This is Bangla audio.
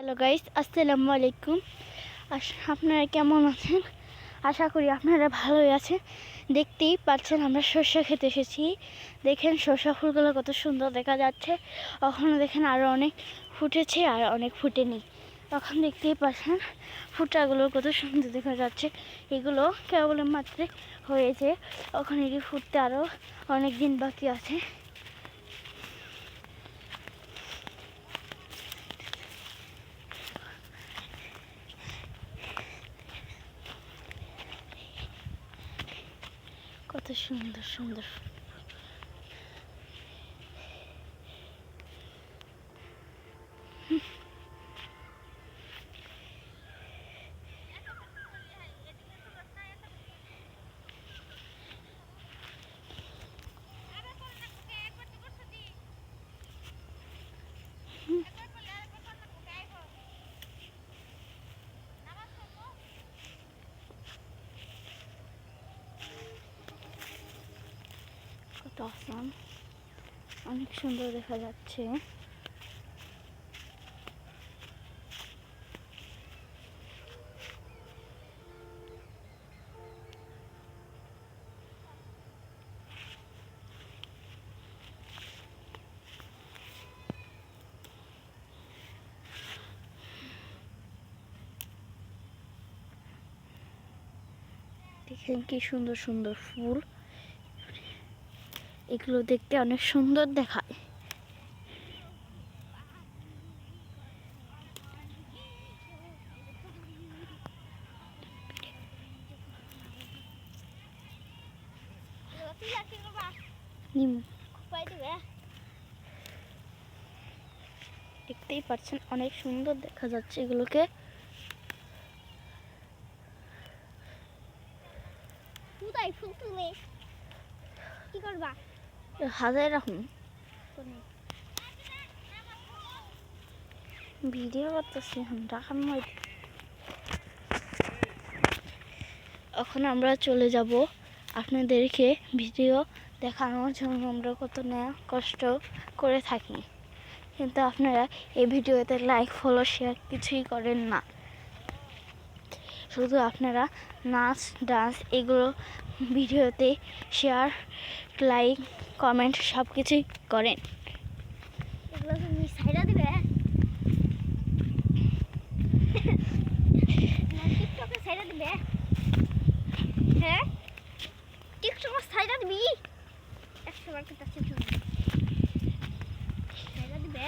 হ্যালো গাইস, আসসালামু আলাইকুম। আপনারা কেমন আছেন? আশা করি আপনারা ভালোই আছেন। দেখতেই পাচ্ছেন আমরা সরষা খেতে এসেছি। দেখেন সরষা ফুলগুলো কত সুন্দর দেখা যাচ্ছে। ওখানে দেখেন আরও অনেক ফুটেছে আর অনেক ফুটেনি। তখন দেখতেই পাচ্ছেন ফুটাগুলো কত সুন্দর দেখা যাচ্ছে। এগুলো কেবল মাত্র হয়েছে, ওখানে কি ফুটতে আরও অনেক দিন বাকি আছে। কত সুন্দর সুন্দর কত আসাম, অনেক সুন্দর দেখা যাচ্ছে। দেখেন কি সুন্দর সুন্দর ফুল, এগুলো দেখতে অনেক সুন্দর দেখায়। দেখতেই পাচ্ছেন অনেক সুন্দর দেখা যাচ্ছে এগুলোকে। কি করবা? হাজার রাখুন, ভিডিও করতেছি এখন আমরা চলে যাব আপনাদেরকে ভিডিও দেখানোর জন্য। আমরা কত না কষ্ট করে থাকি, কিন্তু আপনারা এই ভিডিওতে লাইক ফলো শেয়ার কিছুই করেন না। শুধু আপনারা নাচ ডান্স এগুলো ভিডিওতে শেয়ার লাইক কমেন্ট সব কিছুই করেন। এগুলো তুমি সাইডা দিবে, টিকটকে সাইডা দিবে। হ্যাঁ, টিকটকে সাইডা দিবি 100 বার করতে সাইডা দিবে।